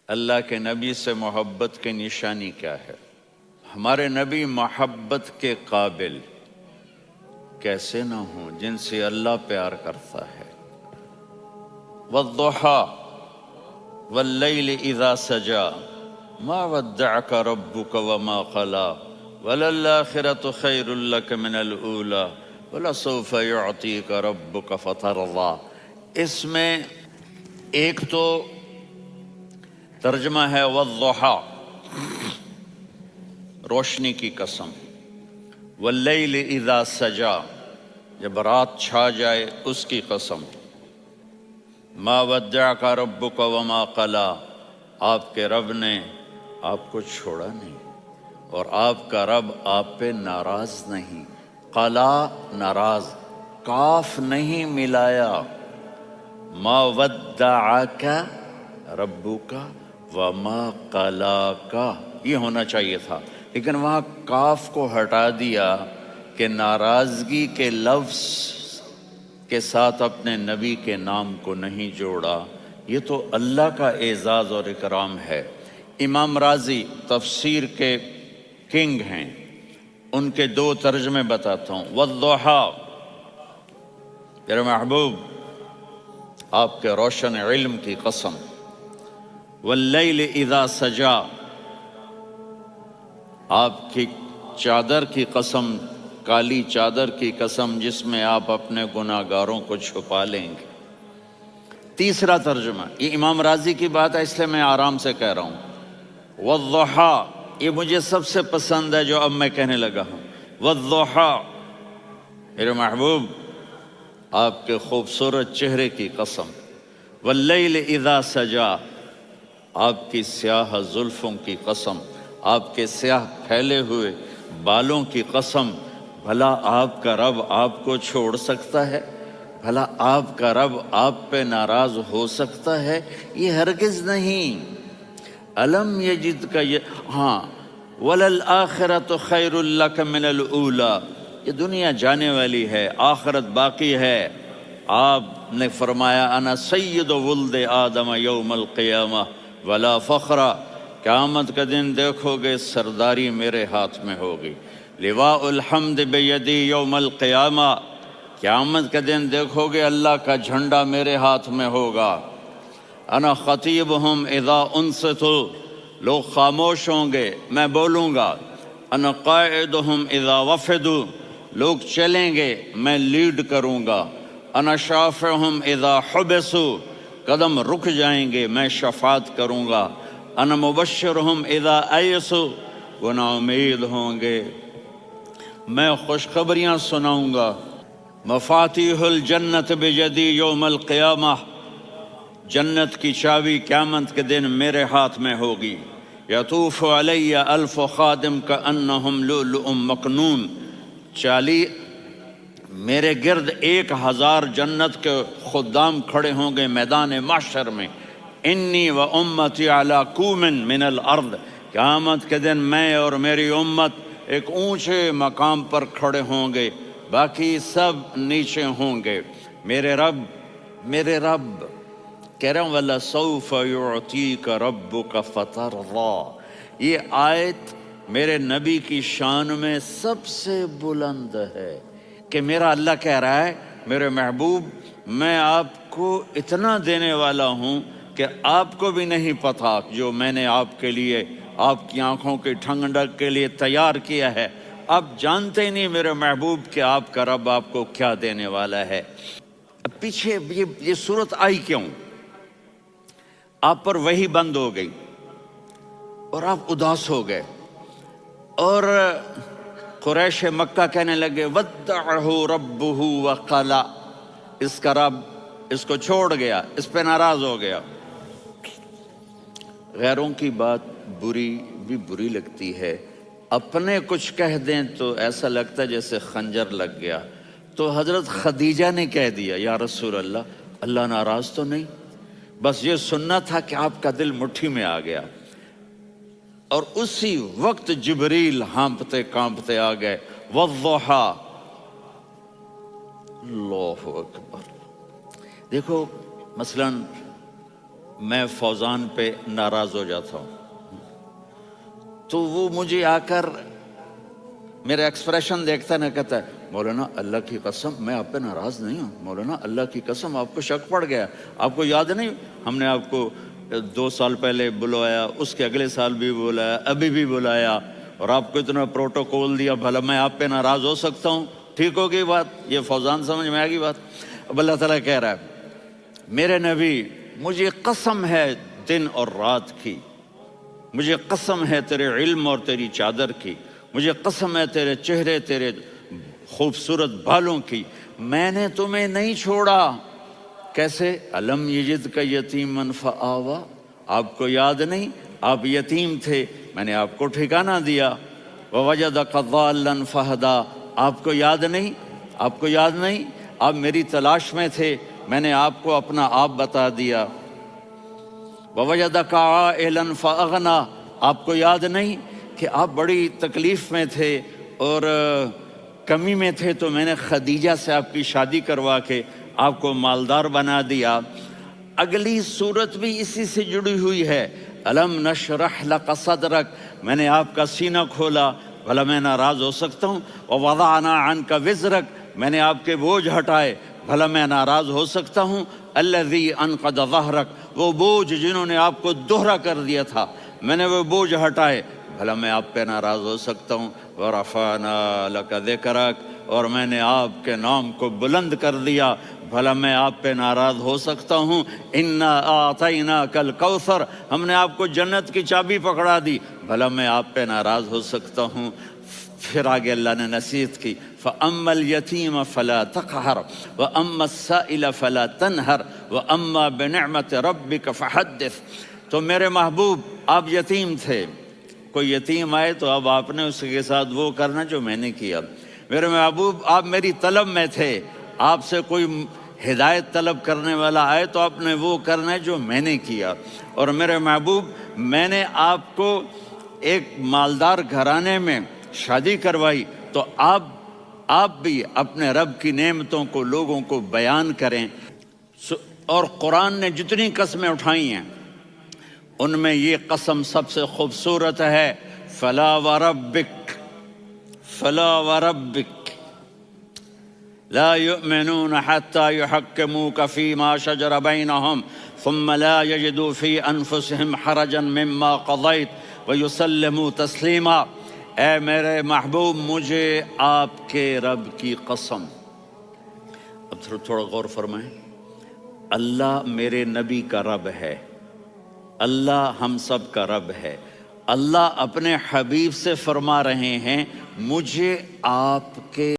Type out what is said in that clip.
اللہ کے نبی سے محبت کی نشانی کیا ہے؟ ہمارے نبی محبت کے قابل کیسے نہ ہوں جن سے اللہ پیار کرتا ہے۔ والضحیٰ واللیل اذا سجا ما ودعک ربک وما قلا وللآخرۃ خیر لک من الاولی ولسوف یعطیک ربک فترضی۔ اس میں ایک تو ترجمہ ہے والضحیٰ، روشنی کی قسم، واللیل اذا سجا، جب رات چھا جائے اس کی قسم، ما ودعک ربک وما قلا، آپ کے رب نے آپ کو چھوڑا نہیں اور آپ کا رب آپ پہ ناراض نہیں۔ قلا ناراض، کاف نہیں ملایا، ما ودعک ربک وما قلاک یہ ہونا چاہیے تھا، لیکن وہاں کاف کو ہٹا دیا کہ ناراضگی کے لفظ کے ساتھ اپنے نبی کے نام کو نہیں جوڑا۔ یہ تو اللہ کا اعزاز اور اکرام ہے۔ امام رازی تفسیر کے کنگ ہیں، ان کے دو ترجمے بتاتا ہوں۔ والضحیٰ، میرے محبوب آپ کے روشن علم کی قسم، واللیل اذا سجا، آپ کی چادر کی قسم، کالی چادر کی قسم جس میں آپ اپنے گناہگاروں کو چھپا لیں گے۔ تیسرا ترجمہ، یہ امام راضی کی بات ہے اس لیے میں آرام سے کہہ رہا ہوں۔ والضحیٰ، یہ مجھے سب سے پسند ہے جو اب میں کہنے لگا ہوں۔ والضحیٰ، میرے محبوب آپ کے خوبصورت چہرے کی قسم، واللیل اذا سجا، آپ کی سیاہ زلفوں کی قسم، آپ کے سیاہ پھیلے ہوئے بالوں کی قسم۔ بھلا آپ کا رب آپ کو چھوڑ سکتا ہے؟ بھلا آپ کا رب آپ پہ ناراض ہو سکتا ہے؟ یہ ہرگز نہیں۔ الم یجد کا ہاں، وللآخرۃ خیر لک من الاولی، یہ دنیا جانے والی ہے، آخرت باقی ہے۔ آپ نے فرمایا انا سید ولد آدم یوم القیامہ ولا فخر، قیامت کا دن دیکھو گے سرداری میرے ہاتھ میں ہوگی۔ لواء الحمد بیدی یوم القیامہ، قیامت کا دن دیکھو گے اللہ کا جھنڈا میرے ہاتھ میں ہوگا۔ انا خطیبہم اذا انصتوا، لوگ خاموش ہوں گے میں بولوں گا۔ انا قائدہم اذا وفدوا، لوگ چلیں گے میں لیڈ کروں گا۔ انا شافعہم اذا حبسوا، قدم رک جائیں گے میں شفاعت کروں گا۔ انا مبشرہم اذا ایسوا، وہ نا امید ہوں گے میں خوشخبریاں سناؤں گا۔ مفاتیح الجنت بیدی یوم القیامہ، جنت کی چابی قیامت کے دن میرے ہاتھ میں ہوگی۔ یطوف علی الف خادم کانہم لؤلؤ مکنون، میرے گرد 1000 جنت کے خدام کھڑے ہوں گے میدان محشر میں۔ انی و امتی علی کوم من الارض، قیامت کے دن میں اور میری امت ایک اونچے مقام پر کھڑے ہوں گے، باقی سب نیچے ہوں گے۔ میرے رب کہہ رہا ہوں وَلَسَوْفَ يُعْطِيكَ رَبُّكَ فَتَرْضَى، یہ آیت میرے نبی کی شان میں سب سے بلند ہے کہ میرا اللہ کہہ رہا ہے میرے محبوب میں آپ کو اتنا دینے والا ہوں کہ آپ کو بھی نہیں پتا جو میں نے آپ کے لیے، آپ کی آنکھوں کی ٹھنڈک کے لیے تیار کیا ہے۔ آپ جانتے ہی نہیں میرے محبوب کہ آپ کا رب آپ کو کیا دینے والا ہے۔ اب پیچھے یہ صورت آئی کیوں؟ آپ پر وحی بند ہو گئی اور آپ اداس ہو گئے، اور قریش مکہ کہنے لگے ودعہ ربہ وقلا، اس کا رب اس کو چھوڑ گیا، اس پہ ناراض ہو گیا۔ غیروں کی بات بری لگتی ہے، اپنے کچھ کہہ دیں تو ایسا لگتا ہے جیسے خنجر لگ گیا۔ تو حضرت خدیجہ نے کہہ دیا یا رسول اللہ ناراض تو نہیں؟ بس یہ سننا تھا کہ آپ کا دل مٹھی میں آ گیا۔ اور اسی وقت جبریل ہانپتے کانپتے آ گئے۔ والضحیٰ، اللہ اکبر۔ دیکھو مثلاً میں فوزان پہ ناراض ہو جاتا ہوں تو وہ مجھے آ کر میرا ایکسپریشن دیکھتا نہ کہتا ہے مولانا اللہ کی قسم میں آپ پہ ناراض نہیں ہوں، مولانا اللہ کی قسم آپ کو شک پڑ گیا، آپ کو یاد نہیں ہم نے آپ کو 2 سال پہلے بلوایا، اس کے اگلے سال بھی بلایا، ابھی بھی بلایا، اور آپ کو اتنا پروٹوکول دیا، بھلا میں آپ پہ ناراض ہو سکتا ہوں؟ ٹھیک ہوگی بات؟ یہ فوزان سمجھ میں آ گئی بات؟ اب اللہ تعالیٰ کہہ رہا ہے میرے نبی مجھے قسم ہے دن اور رات کی، مجھے قسم ہے تیرے علم اور تیری چادر کی، مجھے قسم ہے تیرے چہرے تیرے خوبصورت بالوں کی، میں نے تمہیں نہیں چھوڑا۔ کیسے؟ الم یجد کا یتیمن فآوا، آپ کو یاد نہیں آپ یتیم تھے، میں نے آپ کو ٹھکانہ دیا۔ ووجدک ضالا فہدا، آپ کو یاد نہیں، آپ کو یاد نہیں آپ میری تلاش میں تھے، میں نے آپ کو اپنا آپ بتا دیا۔ ووجدک عائلا فاغنا، آپ کو یاد نہیں کہ آپ بڑی تکلیف میں تھے اور کمی میں تھے تو میں نے خدیجہ سے آپ کی شادی کروا کے آپ کو مالدار بنا دیا۔ اگلی صورت بھی اسی سے جڑی ہوئی ہے، الم نشرح لک صدرک، میں نے آپ کا سینہ کھولا، بھلا میں ناراض ہو سکتا ہوں؟ ووضعنا عنک وزرک، میں نے آپ کے بوجھ ہٹائے، بھلا میں ناراض ہو سکتا ہوں؟ الذی انقض ظہرک، وہ بوجھ جنہوں نے آپ کو دوہرا کر دیا تھا، میں نے وہ بوجھ ہٹائے، بھلا میں آپ پہ ناراض ہو سکتا ہوں؟ ورفعنا لک ذکرک، اور میں نے آپ کے نام کو بلند کر دیا، بھلا میں آپ پہ ناراض ہو سکتا ہوں؟ انا اعطیناک الکوثر، ہم نے آپ کو جنت کی چابی پکڑا دی، بھلا میں آپ پہ ناراض ہو سکتا ہوں؟ پھر آگے اللہ نے نصیحت کی، فَأَمَّا الْيَتِيمَ فَلَا تَقْهَرْ وَأَمَّا السَّائِلَ فَلَا تَنْهَرْ وَأَمَّا بِنِعْمَةِ رَبِّكَ فَحَدِّثْ۔ تو میرے محبوب آپ یتیم تھے، کوئی یتیم آئے تو اب آپ نے اس کے ساتھ وہ کرنا جو میں نے کیا۔ میرے محبوب آپ میری طلب میں تھے، آپ سے کوئی ہدایت طلب کرنے والا آئے تو آپ نے وہ کرنا ہے جو میں نے کیا۔ اور میرے محبوب میں نے آپ کو ایک مالدار گھرانے میں شادی کروائی تو آپ بھی اپنے رب کی نعمتوں کو لوگوں کو بیان کریں۔ اور قرآن نے جتنی قسمیں اٹھائی ہیں ان میں یہ قسم سب سے خوبصورت ہے، فلا وربک، فلا وربک لا يؤمنون حتى يحكموك فيما شجر بينهم ثم لا يجدوا في انفسهم حرجا مما قضيت ويسلموا تسلیما۔ اے میرے محبوب مجھے آپ کے رب کی قسم، اب تھوڑا غور فرمائیں، اللہ میرے نبی کا رب ہے، اللہ ہم سب کا رب ہے، اللہ اپنے حبیب سے فرما رہے ہیں مجھے آپ کے